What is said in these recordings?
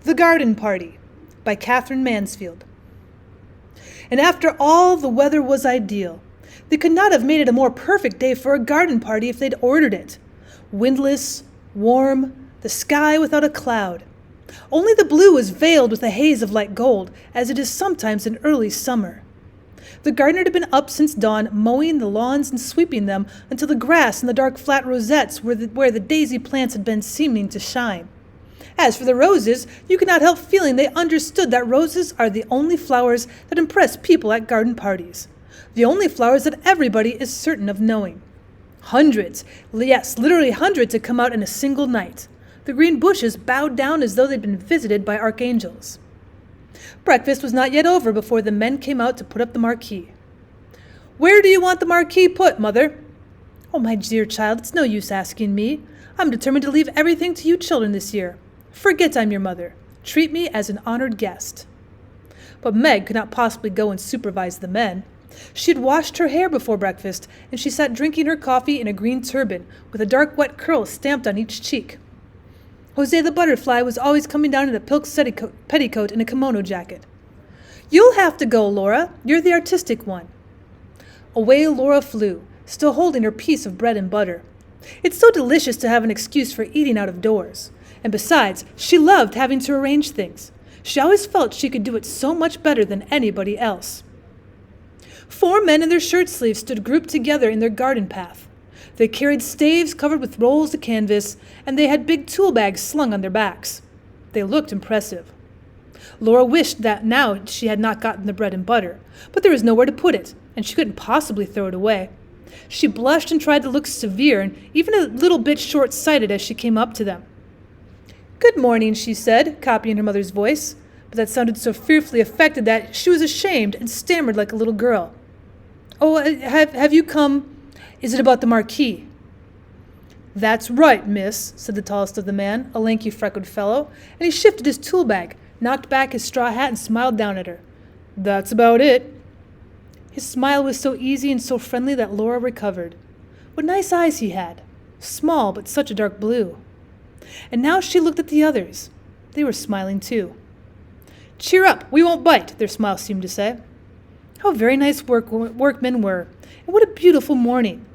The Garden Party by Katherine Mansfield. And after all, the weather was ideal. They could not have made it a more perfect day for a garden party if they'd ordered it. Windless, warm, the sky without a cloud. Only the blue was veiled with a haze of light gold, as it is sometimes in early summer. The gardener had been up since dawn, mowing the lawns and sweeping them until the grass and the dark flat rosettes where the daisy plants had been seeming to shine. As for the roses, you could not help feeling they understood that roses are the only flowers that impress people at garden parties. The only flowers that everybody is certain of knowing. Hundreds, yes, literally hundreds had come out in a single night. The green bushes bowed down as though they'd been visited by archangels. Breakfast was not yet over before the men came out to put up the marquee. "Where do you want the marquee put, Mother?" "Oh, my dear child, it's no use asking me. I'm determined to leave everything to you children this year. Forget I'm your mother. Treat me as an honored guest." But Meg could not possibly go and supervise the men. She had washed her hair before breakfast, and she sat drinking her coffee in a green turban, with a dark wet curl stamped on each cheek. Jose the butterfly was always coming down in a pilk petticoat and a kimono jacket. "You'll have to go, Laura. You're the artistic one." Away Laura flew, still holding her piece of bread and butter. It's so delicious to have an excuse for eating out of doors. And besides, she loved having to arrange things. She always felt she could do it so much better than anybody else. 4 men in their shirt sleeves stood grouped together in their garden path. They carried staves covered with rolls of canvas, and they had big tool bags slung on their backs. They looked impressive. Laura wished that now she had not gotten the bread and butter, but there was nowhere to put it, and she couldn't possibly throw it away. She blushed and tried to look severe and even a little bit short-sighted as she came up to them. "Good morning," she said, copying her mother's voice, but that sounded so fearfully affected that she was ashamed and stammered like a little girl. "Oh, have you come? Is it about the marquee?" "That's right, miss," said the tallest of the men, a lanky, freckled fellow, and he shifted his tool bag, knocked back his straw hat, and smiled down at her. "That's about it." His smile was so easy and so friendly that Laura recovered. What nice eyes he had, small but such a dark blue. And now she looked at the others. They were smiling too. "Cheer up, we won't bite," their smile seemed to say. How very nice workmen were, and what a beautiful morning.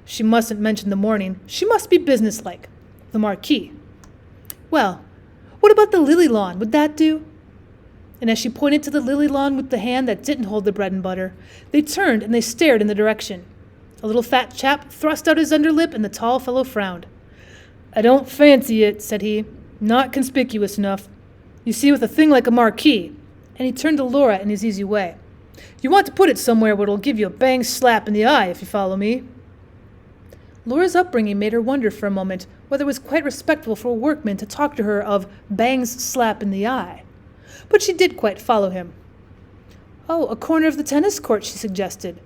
She mustn't mention the morning. She must be businesslike. The marquee. "Well, what about the lily lawn? Would that do?" And as she pointed to the lily lawn with the hand that didn't hold the bread and butter, they turned and they stared in the direction. A little fat chap thrust out his underlip, and the tall fellow frowned. "I don't fancy it," said he. "Not conspicuous enough. You see, with a thing like a marquee," and he turned to Laura in his easy way, "you want to put it somewhere where it'll give you a bang slap in the eye, if you follow me." Laura's upbringing made her wonder for a moment whether it was quite respectful for a workman to talk to her of bangs slap in the eye. But she did quite follow him. "Oh, a corner of the tennis court," she suggested.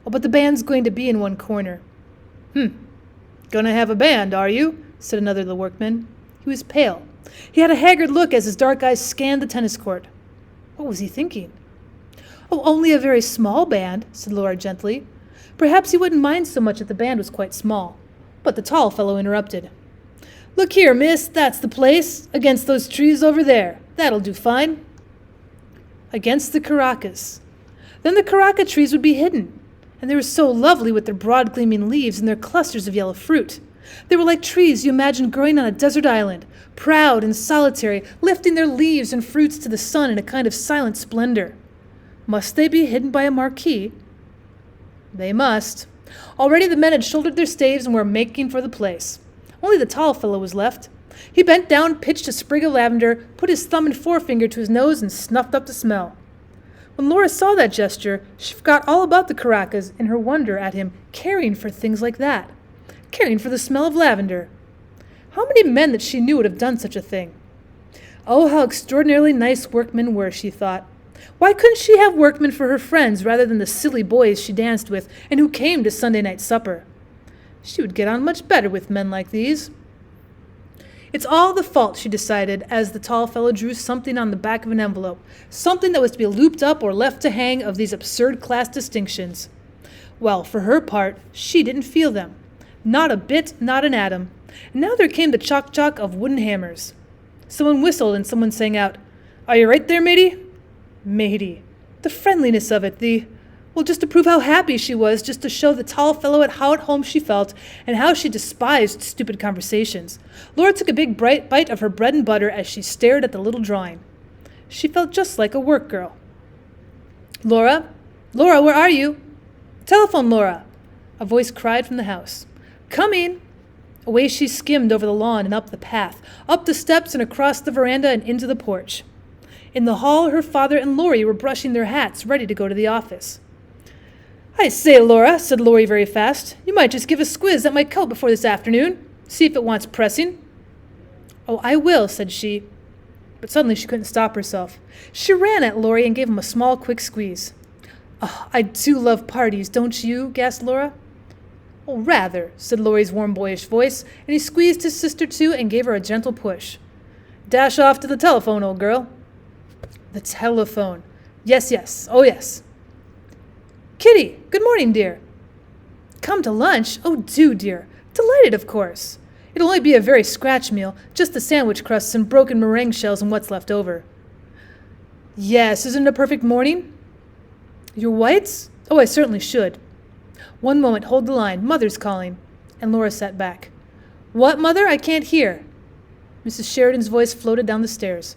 "Oh, but the band's going to be in one corner." "Gonna have a band, are you?" said another of the workmen. He was pale. He had a haggard look as his dark eyes scanned the tennis court. What was he thinking? "Oh, only a very small band," said Laura gently. Perhaps he wouldn't mind so much if the band was quite small. But the tall fellow interrupted. "Look here, miss, that's the place, against those trees over there. That'll do fine." Against the Caracas. Then the Caraca trees would be hidden, and they were so lovely with their broad gleaming leaves and their clusters of yellow fruit. They were like trees you imagined growing on a desert island, proud and solitary, lifting their leaves and fruits to the sun in a kind of silent splendor. Must they be hidden by a marquee? They must. Already the men had shouldered their staves and were making for the place. Only the tall fellow was left. He bent down, pitched a sprig of lavender, put his thumb and forefinger to his nose, and snuffed up the smell. When Laura saw that gesture, she forgot all about the Caracas in her wonder at him caring for things like that. Caring for the smell of lavender. How many men that she knew would have done such a thing? Oh, how extraordinarily nice workmen were, she thought. Why couldn't she have workmen for her friends rather than the silly boys she danced with and who came to Sunday night supper? She would get on much better with men like these. It's all the fault, she decided, as the tall fellow drew something on the back of an envelope, something that was to be looped up or left to hang of these absurd class distinctions. Well, for her part, she didn't feel them. Not a bit, not an atom. And now there came the chock-chock of wooden hammers. Someone whistled and someone sang out, "Are you right there, matey?" Matey. The friendliness of it, just to prove how happy she was, just to show the tall fellow how at home she felt and how she despised stupid conversations. Laura took a big bright bite of her bread and butter as she stared at the little drawing. She felt just like a work girl. "Laura? Laura, where are you?" "Telephone, Laura," a voice cried from the house. "Coming." Away she skimmed over the lawn and up the path, up the steps and across the veranda and into the porch. In the hall, her father and Laurie were brushing their hats, ready to go to the office. "I say, Laura," said Laurie very fast, "you might just give a squiz at my coat before this afternoon. See if it wants pressing." "Oh, I will," said she. But suddenly she couldn't stop herself. She ran at Laurie and gave him a small, quick squeeze. "Oh, I do love parties, don't you?" gasped Laura. "Oh, rather," said Laurie's warm, boyish voice, and he squeezed his sister too and gave her a gentle push. "Dash off to the telephone, old girl." The telephone. Yes. Oh, yes. "Kitty, good morning, dear." "Come to lunch? Oh, do, dear. Delighted, of course. It'll only be a very scratch meal, just the sandwich crusts and broken meringue shells and what's left over." "Yes, isn't it a perfect morning?" "Your whites? Oh, I certainly should." "One moment, hold the line. Mother's calling." And Laura sat back. "What, Mother? I can't hear." Mrs. Sheridan's voice floated down the stairs.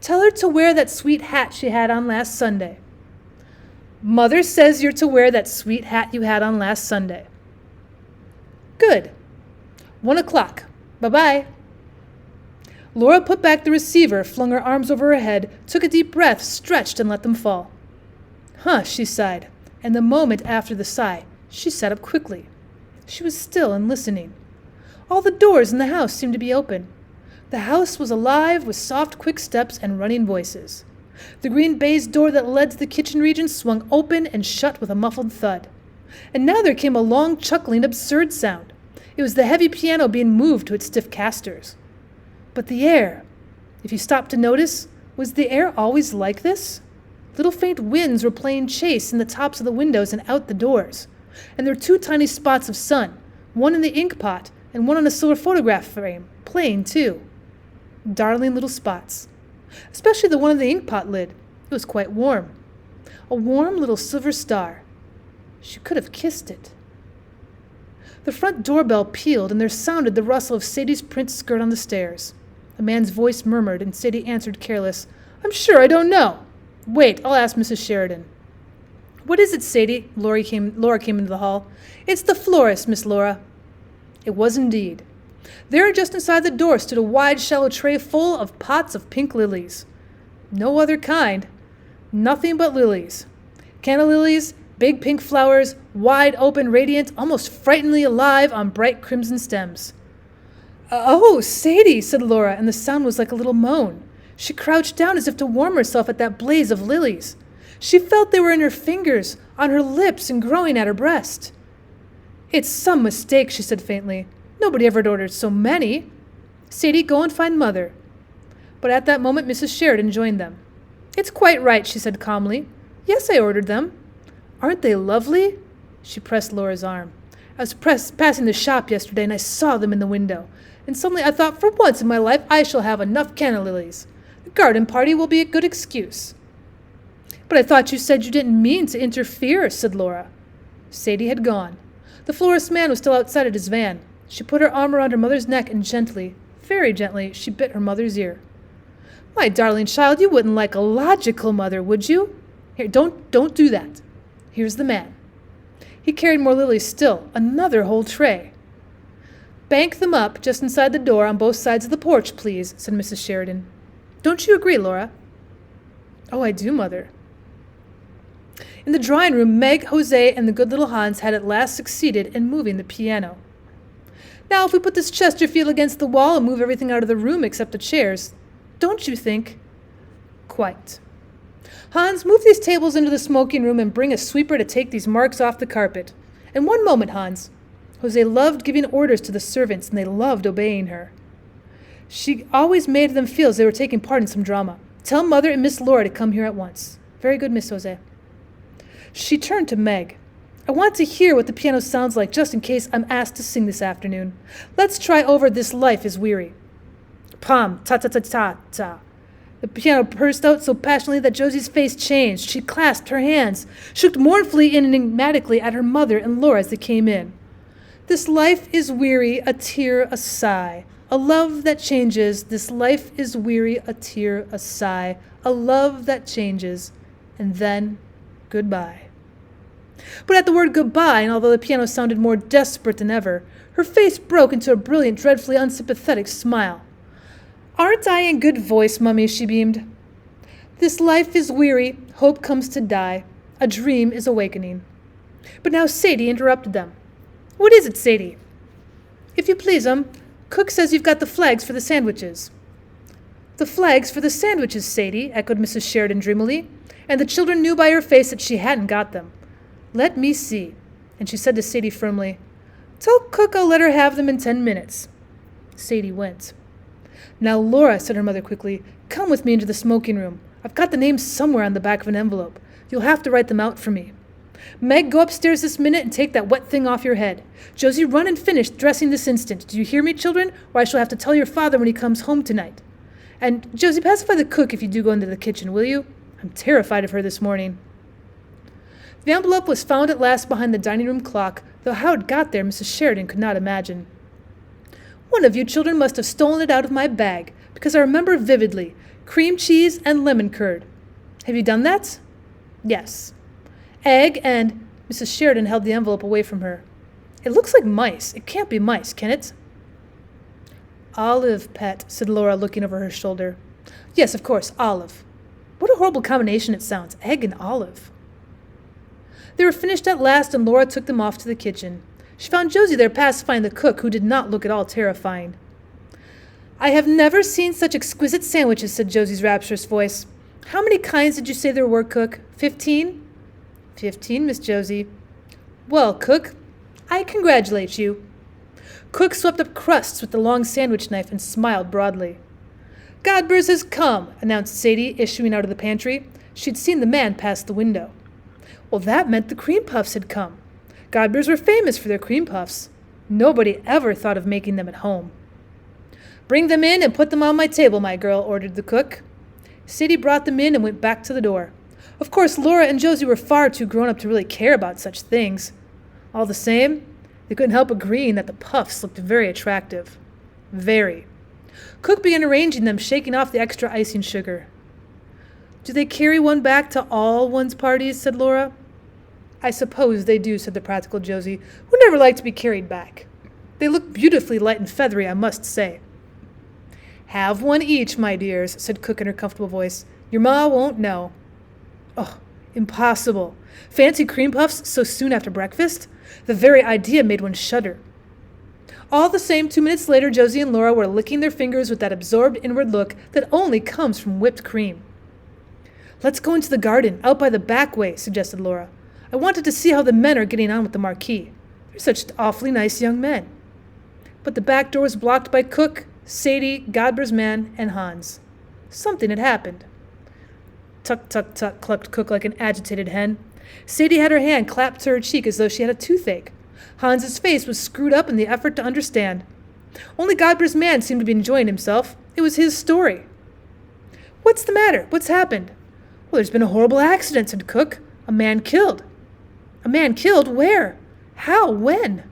"Tell her to wear that sweet hat she had on last Sunday." "Mother says you're to wear that sweet hat you had on last Sunday." "Good. 1 o'clock. Bye-bye." Laura put back the receiver, flung her arms over her head, took a deep breath, stretched, and let them fall. "Huh," she sighed, and the moment after the sigh, she sat up quickly. She was still and listening. All the doors in the house seemed to be open. The house was alive with soft, quick steps and running voices. The green baize door that led to the kitchen region swung open and shut with a muffled thud. And now there came a long, chuckling, absurd sound. It was the heavy piano being moved to its stiff casters. But the air, if you stopped to notice, was the air always like this? Little faint winds were playing chase in the tops of the windows and out the doors. And there were 2 tiny spots of sun, one in the ink pot and one on a silver photograph frame, playing too. Darling little spots. Especially the one on the ink pot lid. It was quite warm. A warm little silver star. She could have kissed it. The front doorbell pealed, and there sounded the rustle of Sadie's print skirt on the stairs. A man's voice murmured, and Sadie answered careless, "I'm sure I don't know. Wait, I'll ask Mrs. Sheridan." "What is it, Sadie?" Laura came into the hall. "It's the florist, Miss Laura." It was indeed. There, just inside the door, stood a wide, shallow tray full of pots of pink lilies. No other kind. Nothing but lilies. Canna lilies, big pink flowers, wide open, radiant, almost frighteningly alive on bright crimson stems. "Oh, Sadie," said Laura, and the sound was like a little moan. She crouched down as if to warm herself at that blaze of lilies. She felt they were in her fingers, on her lips, and growing at her breast. "It's some mistake," she said faintly. "Nobody ever ordered so many. Sadie, go and find Mother." But at that moment Mrs. Sheridan joined them. "It's quite right," she said calmly. "Yes, I ordered them." "Aren't they lovely?" She pressed Laura's arm. "I was passing the shop yesterday and I saw them in the window. And suddenly I thought, for once in my life I shall have enough canna lilies. The garden party will be a good excuse." "But I thought you said you didn't mean to interfere," said Laura. Sadie had gone. The florist man was still outside at his van. She put her arm around her mother's neck and gently, very gently, she bit her mother's ear. "My darling child, you wouldn't like a logical mother, would you? Here, don't do that. Here's the man." He carried more lilies still, another whole tray. "Bank them up just inside the door on both sides of the porch, please," said Mrs. Sheridan. "Don't you agree, Laura?" "Oh, I do, Mother." In the drawing room, Meg, Jose, and the good little Hans had at last succeeded in moving the piano. "Now, if we put this Chesterfield against the wall and move everything out of the room except the chairs, don't you think?" "Quite." "Hans, move these tables into the smoking room and bring a sweeper to take these marks off the carpet. And one moment, Hans." Jose loved giving orders to the servants, and they loved obeying her. She always made them feel as they were taking part in some drama. "Tell Mother and Miss Laura to come here at once." "Very good, Miss Jose." She turned to Meg. "I want to hear what the piano sounds like just in case I'm asked to sing this afternoon. Let's try over 'This Life is Weary.'" Pom, ta-ta-ta-ta-ta. The piano burst out so passionately that Josie's face changed. She clasped her hands, shook mournfully and enigmatically at her mother and Laura as they came in. This life is weary, a tear, a sigh. A love that changes. This life is weary, a tear, a sigh. A love that changes. And then, goodbye. But at the word goodbye, and although the piano sounded more desperate than ever, her face broke into a brilliant, dreadfully unsympathetic smile. Aren't I in good voice, Mummy? She beamed. This life is weary, hope comes to die. A dream is awakening. But now Sadie interrupted them. What is it, Sadie? If you please, Cook says you've got the flags for the sandwiches. The flags for the sandwiches, Sadie, echoed Mrs. Sheridan dreamily, and the children knew by her face that she hadn't got them. Let me see. And she said to Sadie firmly, Tell Cook I'll let her have them in 10 minutes. Sadie went. Now, Laura, said her mother quickly, come with me into the smoking room. I've got the names somewhere on the back of an envelope. You'll have to write them out for me. Meg, go upstairs this minute and take that wet thing off your head. Josie, run and finish dressing this instant. Do you hear me, children? Or I shall have to tell your father when he comes home tonight. And, Josie, pacify the cook if you do go into the kitchen, will you? I'm terrified of her this morning. The envelope was found at last behind the dining room clock, though how it got there Mrs. Sheridan could not imagine. One of you children must have stolen it out of my bag, because I remember vividly, cream cheese and lemon curd. Have you done that? Yes. Egg and... Mrs. Sheridan held the envelope away from her. It looks like mice. It can't be mice, can it? Olive, pet, said Laura, looking over her shoulder. Yes, of course, olive. What a horrible combination it sounds, egg and olive. They were finished at last, and Laura took them off to the kitchen. She found Josie there pacifying the cook, who did not look at all terrifying. I have never seen such exquisite sandwiches, said Josie's rapturous voice. How many kinds did you say there were, cook? 15? 15, Miss Josie. Well, cook, I congratulate you. Cook swept up crusts with the long sandwich knife and smiled broadly. Godber's has come, announced Sadie, issuing out of the pantry. She'd seen the man pass the window. Well, that meant the cream puffs had come. Godber's were famous for their cream puffs. Nobody ever thought of making them at home. Bring them in and put them on my table, my girl, ordered the cook. Sadie brought them in and went back to the door. Of course, Laura and Josie were far too grown up to really care about such things. All the same, they couldn't help agreeing that the puffs looked very attractive. Very. Cook began arranging them, shaking off the extra icing sugar. Do they carry one back to all one's parties? Said Laura. I suppose they do, said the practical Josie, who never liked to be carried back. They look beautifully light and feathery, I must say. Have one each, my dears, said Cook in her comfortable voice. Your ma won't know. Oh, impossible. Fancy cream puffs so soon after breakfast? The very idea made one shudder. All the same, 2 minutes later, Josie and Laura were licking their fingers with that absorbed inward look that only comes from whipped cream. Let's go into the garden, out by the back way, suggested Laura. I wanted to see how the men are getting on with the Marquis. They're such awfully nice young men. But the back door was blocked by Cook, Sadie, Godber's man, and Hans. Something had happened. Tuck, tuck, tuck, clucked Cook like an agitated hen. Sadie had her hand clapped to her cheek as though she had a toothache. Hans's face was screwed up in the effort to understand. Only Godber's man seemed to be enjoying himself. It was his story. What's the matter? What's happened? Well, there's been a horrible accident, said Cook. A man killed. A man killed? Where? How? When?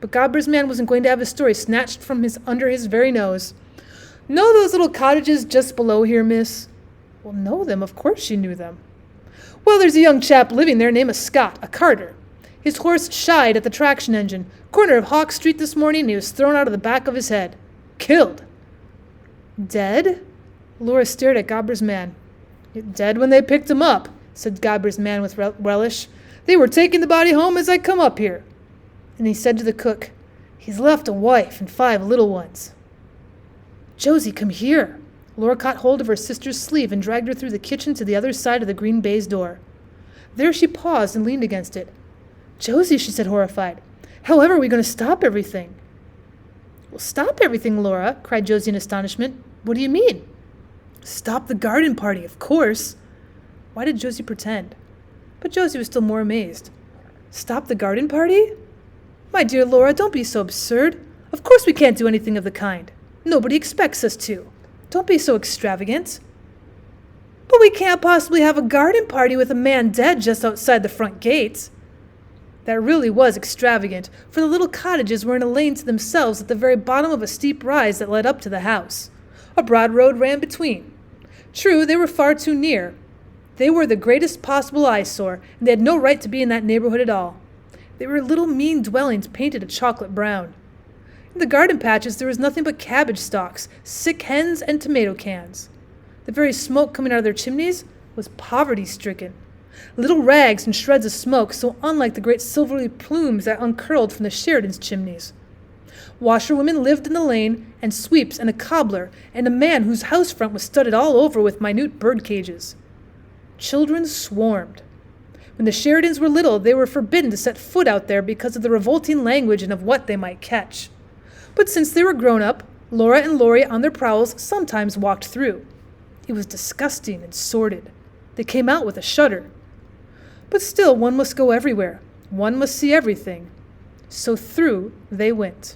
But Godber's man wasn't going to have his story snatched from under his very nose. Know those little cottages just below here, miss? Well, know them. Of course she knew them. Well, there's a young chap living there named Scott, a carter. His horse shied at the traction engine, corner of Hawk Street this morning, and he was thrown out of the back of his head. Killed. Dead? Laura stared at Godber's man. Dead when they picked him up, said Godber's man with relish. They were taking the body home as I come up here. And he said to the cook, He's left a wife and 5 little ones. Josie, come here. Laura caught hold of her sister's sleeve and dragged her through the kitchen to the other side of the green baize door. There she paused and leaned against it. Josie, she said, horrified, how are we going to stop everything? Well, stop everything, Laura, cried Josie in astonishment. What do you mean? Stop the garden party, of course. Why did Josie pretend? But Josie was still more amazed. Stop the garden party? My dear Laura, don't be so absurd. Of course we can't do anything of the kind. Nobody expects us to. Don't be so extravagant." "But we can't possibly have a garden party with a man dead just outside the front gates." That really was extravagant, for the little cottages were in a lane to themselves at the very bottom of a steep rise that led up to the house. A broad road ran between. True, they were far too near. They were the greatest possible eyesore, and they had no right to be in that neighborhood at all. They were little mean dwellings painted a chocolate brown. In the garden patches there was nothing but cabbage stalks, sick hens, and tomato cans. The very smoke coming out of their chimneys was poverty-stricken. Little rags and shreds of smoke so unlike the great silvery plumes that uncurled from the Sheridans' chimneys. Washerwomen lived in the lane, and sweeps, and a cobbler, and a man whose house front was studded all over with minute bird cages. Children swarmed. When the Sheridans were little, they were forbidden to set foot out there because of the revolting language and of what they might catch. But since they were grown up, Laura and Laurie on their prowls sometimes walked through. It was disgusting and sordid. They came out with a shudder. But still, one must go everywhere. One must see everything. So through they went.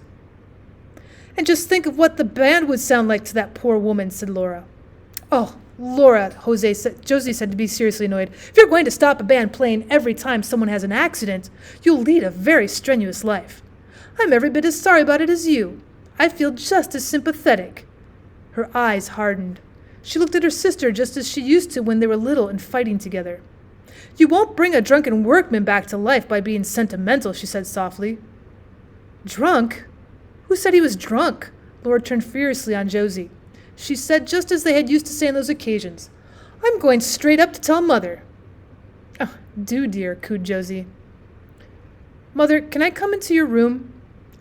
"And just think of what the band would sound like to that poor woman," said Laura. "Oh, Laura," Josie said to be seriously annoyed, "if you're going to stop a band playing every time someone has an accident, you'll lead a very strenuous life. I'm every bit as sorry about it as you. I feel just as sympathetic." Her eyes hardened. She looked at her sister just as she used to when they were little and fighting together. "You won't bring a drunken workman back to life by being sentimental," she said softly. "Drunk? Who said he was drunk?" Laura turned furiously on Josie. She said just as they had used to say on those occasions, "I'm going straight up to tell Mother." "Oh, do, dear," cooed Josie. "Mother, can I come into your room?"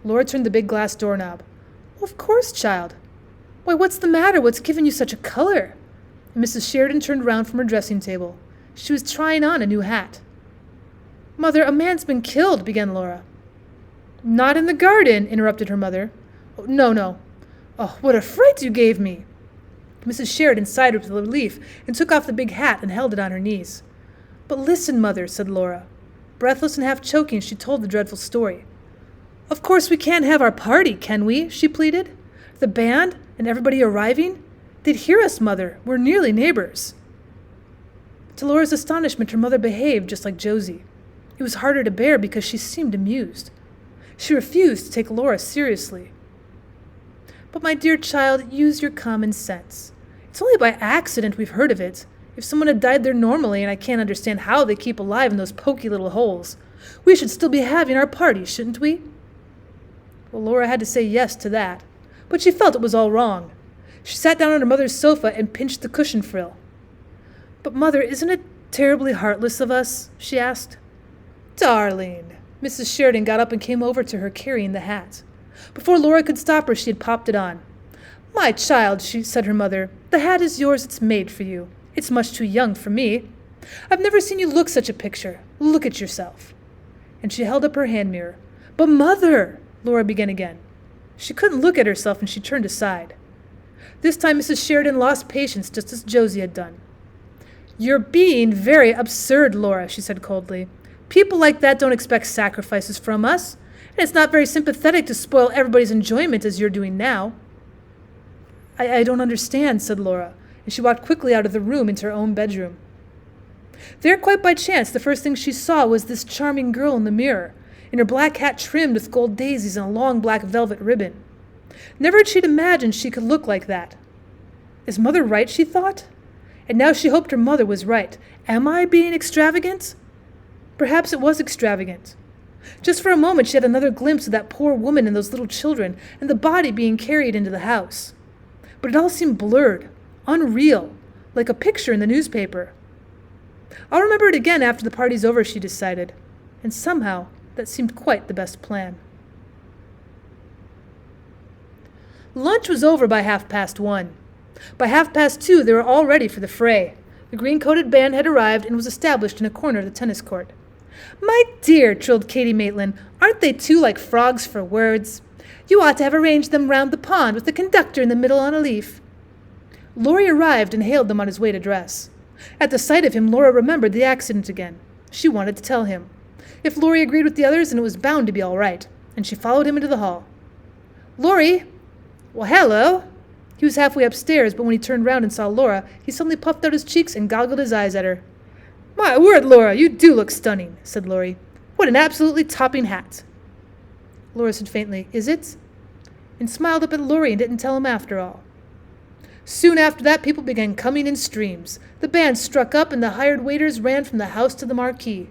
Laura turned the big glass doorknob. "Of course, child. Why, what's the matter? What's given you such a color?" And Mrs. Sheridan turned round from her dressing table. She was trying on a new hat. "Mother, a man's been killed," began Laura. "Not in the garden," interrupted her mother. "Oh, no. Oh, what a fright you gave me." Mrs. Sheridan sighed with relief and took off the big hat and held it on her knees. "But listen, Mother," said Laura. Breathless and half choking, she told the dreadful story. "Of course we can't have our party, can we?" she pleaded. "The band and everybody arriving? They'd hear us, Mother. We're nearly neighbors." To Laura's astonishment, her mother behaved just like Josie. It was harder to bear because she seemed amused. She refused to take Laura seriously. "But my dear child, use your common sense. It's only by accident we've heard of it. If someone had died there normally, and I can't understand how they keep alive in those poky little holes, we should still be having our party, shouldn't we?" Well, Laura had to say yes to that, but she felt it was all wrong. She sat down on her mother's sofa and pinched the cushion frill. "But, Mother, isn't it terribly heartless of us?" she asked. "Darling!" Mrs. Sheridan got up and came over to her carrying the hat. Before Laura could stop her, she had popped it on. "My child," said her mother, "the hat is yours. It's made for you. It's much too young for me. I've never seen you look such a picture. Look at yourself." And she held up her hand mirror. "But, Mother," Laura began again. She couldn't look at herself, and she turned aside. This time Mrs. Sheridan lost patience just as Josie had done. "You're being very absurd, Laura," she said coldly. "People like that don't expect sacrifices from us, and it's not very sympathetic to spoil everybody's enjoyment as you're doing now." I don't understand," said Laura, and she walked quickly out of the room into her own bedroom. There, quite by chance, the first thing she saw was this charming girl in the mirror, in her black hat trimmed with gold daisies and a long black velvet ribbon. Never had she imagined she could look like that. Is Mother right, she thought? And now she hoped her mother was right. Am I being extravagant? Perhaps it was extravagant. Just for a moment she had another glimpse of that poor woman and those little children, and the body being carried into the house. But it all seemed blurred, unreal, like a picture in the newspaper. "I'll remember it again after the party's over," she decided, and somehow that seemed quite the best plan. Lunch was over by 1:30. By 2:30 they were all ready for the fray. The green-coated band had arrived and was established in a corner of the tennis court. "My dear," trilled Katie Maitland, "aren't they two like frogs for words? You ought to have arranged them round the pond with the conductor in the middle on a leaf." Laurie arrived and hailed them on his way to dress. At the sight of him, Laura remembered the accident again. She wanted to tell him. If Laurie agreed with the others, then it was bound to be all right, and she followed him into the hall. "Laurie!" Well, hello! He was halfway upstairs, but when he turned round and saw Laura, he suddenly puffed out his cheeks and goggled his eyes at her. My word, Laura, you do look stunning, said Laurie. What an absolutely topping hat. Laura said faintly, Is it? And smiled up at Laurie and didn't tell him after all. Soon after that, people began coming in streams. The band struck up, and the hired waiters ran from the house to the marquee.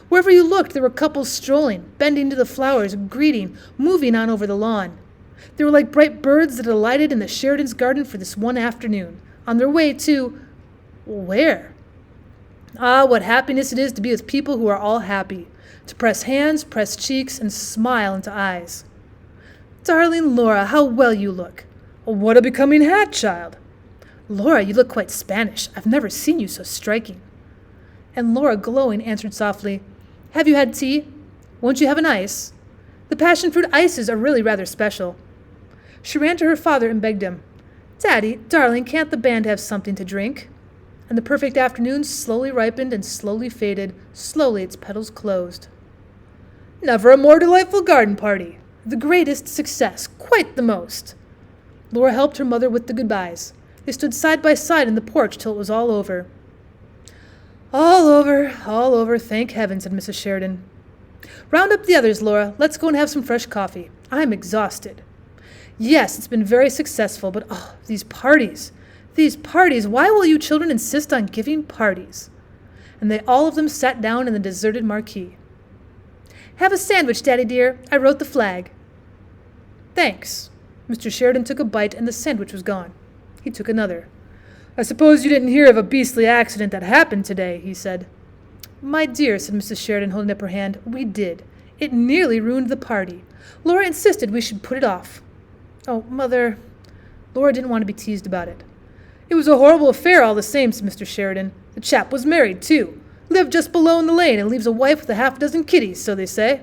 Wherever you looked, there were couples strolling, bending to the flowers, greeting, moving on over the lawn. They were like bright birds that alighted in the Sheridan's garden for this one afternoon, on their way to... where? Ah, what happiness it is to be with people who are all happy, to press hands, press cheeks, and smile into eyes. Darling Laura, how well you look. What a becoming hat, child. Laura, you look quite Spanish. I've never seen you so striking. And Laura, glowing, answered softly, Have you had tea? Won't you have an ice? The passion fruit ices are really rather special. She ran to her father and begged him, Daddy, darling, can't the band have something to drink? And the perfect afternoon slowly ripened and slowly faded, slowly its petals closed. Never a more delightful garden party. The greatest success, quite the most. Laura helped her mother with the goodbyes. They stood side by side in the porch till it was all over. All over, thank heaven, said Mrs. Sheridan. Round up the others, Laura. Let's go and have some fresh coffee. I'm exhausted. Yes, it's been very successful, but these parties. Why will you children insist on giving parties? And they all of them sat down in the deserted marquee. Have a sandwich, Daddy dear. I wrote the flag. Thanks. Mr. Sheridan took a bite and the sandwich was gone. He took another. I suppose you didn't hear of a beastly accident that happened today, he said. My dear, said Mrs. Sheridan, holding up her hand, we did. It nearly ruined the party. Laura insisted we should put it off. Oh, Mother. Laura didn't want to be teased about it. It was a horrible affair all the same, said Mr. Sheridan. The chap was married, too. Lived just below in the lane and leaves a wife with a half-dozen kiddies, so they say.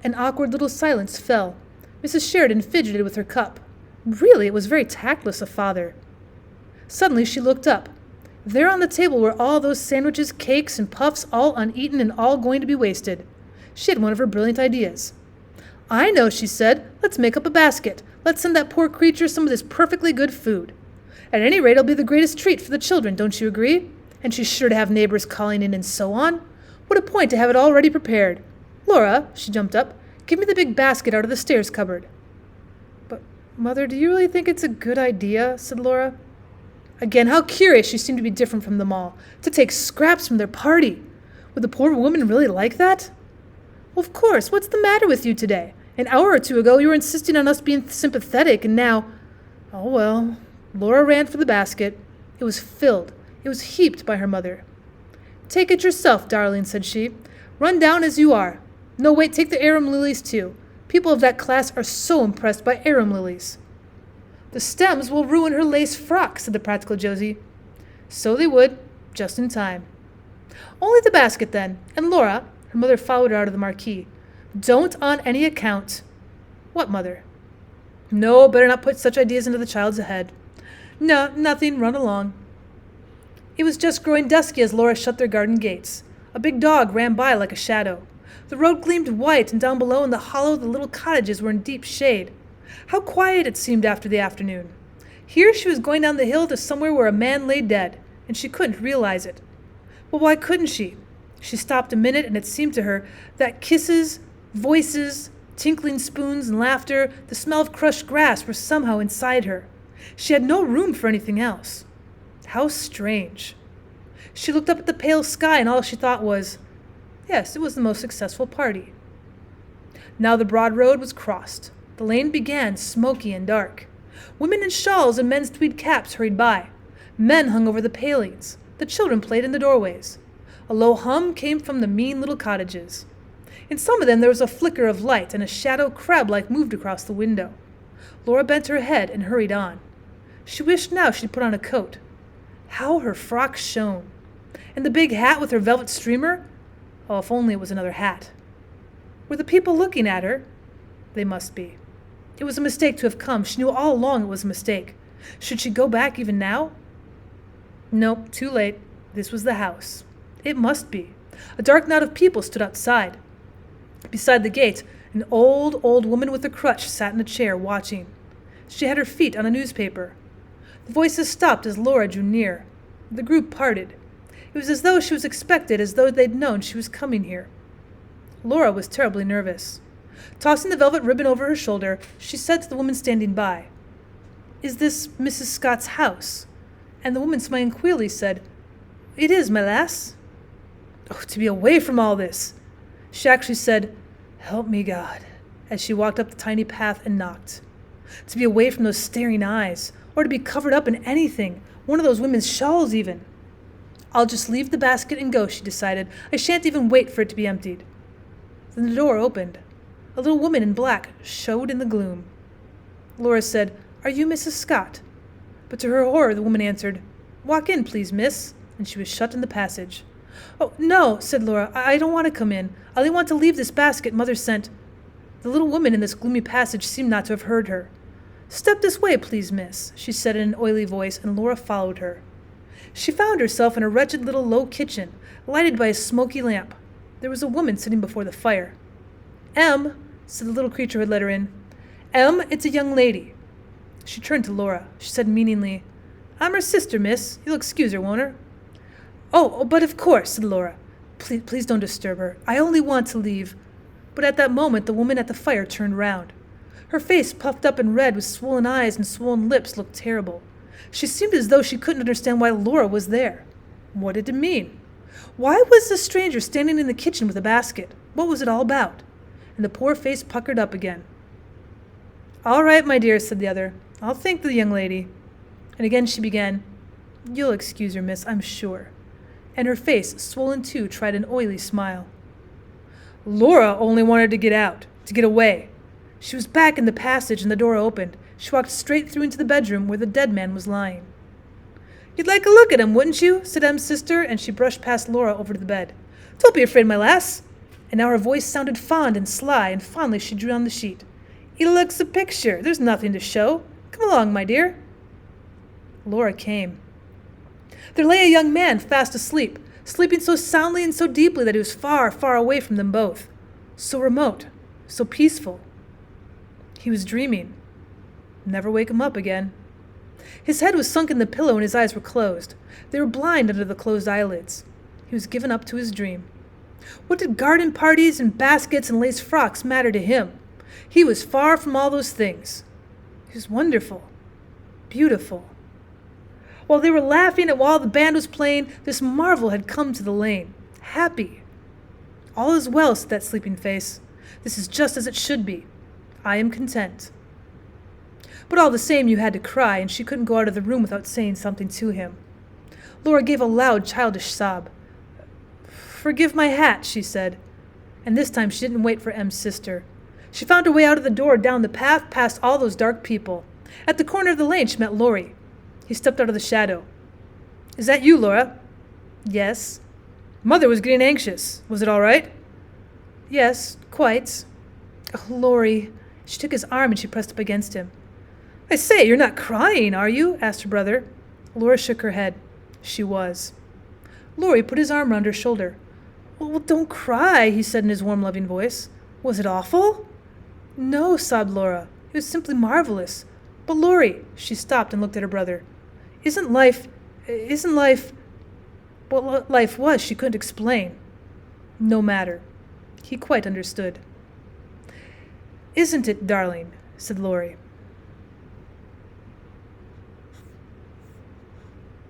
An awkward little silence fell. Mrs. Sheridan fidgeted with her cup. Really, it was very tactless of Father. Suddenly she looked up. There on the table were all those sandwiches, cakes, and puffs, all uneaten and all going to be wasted. She had one of her brilliant ideas. I know, she said. Let's make up a basket. Let's send that poor creature some of this perfectly good food. At any rate, it'll be the greatest treat for the children, don't you agree? And she's sure to have neighbors calling in and so on. What a point to have it all ready prepared. Laura, she jumped up, give me the big basket out of the stairs cupboard. But, Mother, do you really think it's a good idea? Said Laura. Again, how curious she seemed to be different from them all, to take scraps from their party. Would the poor woman really like that? Well, of course, what's the matter with you today? An hour or two ago you were insisting on us being sympathetic, and now... Oh, well. Laura ran for the basket. It was filled. It was heaped by her mother. Take it yourself, darling, said she. Run down as you are. No, wait, take the arum lilies, too. People of that class are so impressed by arum lilies. The stems will ruin her lace frock, said the practical Josie. So they would, just in time. Only the basket, then. And Laura, her mother followed her out of the marquee. Don't on any account. What, Mother? No, better not put such ideas into the child's head. No, nothing, run along. It was just growing dusky as Laura shut their garden gates. A big dog ran by like a shadow. The road gleamed white, and down below in the hollow the little cottages were in deep shade. How quiet it seemed after the afternoon. Here she was going down the hill to somewhere where a man lay dead, and she couldn't realize it. But why couldn't she? She stopped a minute, and it seemed to her that kisses, voices, tinkling spoons, and laughter, the smell of crushed grass were somehow inside her. She had no room for anything else. How strange. She looked up at the pale sky, and all she thought was, yes, it was the most successful party. Now the broad road was crossed. The lane began, smoky and dark. Women in shawls and men's tweed caps hurried by. Men hung over the palings. The children played in the doorways. A low hum came from the mean little cottages. In some of them there was a flicker of light, and a shadow crab-like moved across the window. Laura bent her head and hurried on. She wished now she'd put on a coat. How her frock shone! And the big hat with her velvet streamer? Oh, if only it was another hat. Were the people looking at her? They must be. It was a mistake to have come. She knew all along it was a mistake. Should she go back even now? Nope, too late. This was the house. It must be. A dark knot of people stood outside. Beside the gate, An old woman with a crutch sat in a chair, watching. She had her feet on a newspaper. The voices stopped as Laura drew near. The group parted. It was as though she was expected, as though they'd known she was coming here. Laura was terribly nervous. Tossing the velvet ribbon over her shoulder, she said to the woman standing by, "Is this Mrs. Scott's house?" And the woman, smiling queerly, said, "It is, my lass." Oh, to be away from all this! She actually said, "Help me, God," as she walked up the tiny path and knocked. To be away from those staring eyes, or to be covered up in anything, one of those women's shawls even. "I'll just leave the basket and go," she decided. "I shan't even wait for it to be emptied." Then the door opened. A little woman in black showed in the gloom. Laura said, "Are you Mrs. Scott?" But to her horror, the woman answered, "Walk in, please, miss," and she was shut in the passage. "Oh, no," said Laura. I don't want to come in. I only want to leave this basket Mother sent." The little woman in this gloomy passage seemed not to have heard her. "Step this way, please, miss," she said in an oily voice, and Laura followed her. She found herself in a wretched little low kitchen, lighted by a smoky lamp. There was a woman sitting before the fire. "Em," said the little creature who had let her in. "Em, it's a young lady." She turned to Laura. She said meaningly, "I'm her sister, miss. You'll excuse her, won't her?" Oh, but of course," said Laura. Please don't disturb her. I only want to leave." But at that moment the woman at the fire turned round. Her face, puffed up and red with swollen eyes and swollen lips, looked terrible. She seemed as though she couldn't understand why Laura was there. What did it mean? Why was this stranger standing in the kitchen with a basket? What was it all about? And the poor face puckered up again. "All right, my dear," said the other. "I'll thank the young lady." And again she began, "You'll excuse her, miss, I'm sure." And her face, swollen too, tried an oily smile. Laura only wanted to get out, to get away. She was back in the passage and the door opened. She walked straight through into the bedroom where the dead man was lying. "You'd like a look at him, wouldn't you?" said Em's sister, and she brushed past Laura over to the bed. "Don't be afraid, my lass." And now her voice sounded fond and sly, and fondly she drew on the sheet. "He looks a picture. There's nothing to show. Come along, my dear." Laura came. There lay a young man fast asleep, sleeping so soundly and so deeply that he was far, far away from them both. So remote, so peaceful. He was dreaming. Never wake him up again. His head was sunk in the pillow and his eyes were closed. They were blind under the closed eyelids. He was given up to his dream. What did garden parties and baskets and lace frocks matter to him? He was far from all those things. He was wonderful, beautiful. While they were laughing and while the band was playing, this marvel had come to the lane. Happy. "All is well," said that sleeping face. "This is just as it should be. I am content." But all the same you had to cry, and she couldn't go out of the room without saying something to him. Laura gave a loud, childish sob. "Forgive my hat," she said. And this time she didn't wait for Em's sister. She found her way out of the door, down the path, past all those dark people. At the corner of the lane she met Laurie. He stepped out of the shadow. "Is that you, Laura?" "Yes." "Mother was getting anxious. Was it all right?" "Yes, quite." "Oh, Laurie." She took his arm and she pressed up against him. "I say, you're not crying, are you?" asked her brother. Laura shook her head. She was. Laurie put his arm round her shoulder. "Well, don't cry," he said in his warm, loving voice. "Was it awful?" "No," sobbed Laura. "It was simply marvelous. But Laurie," she stopped and looked at her brother. Isn't life... What life was she couldn't explain. No matter. He quite understood. "Isn't it, darling?" said Laurie.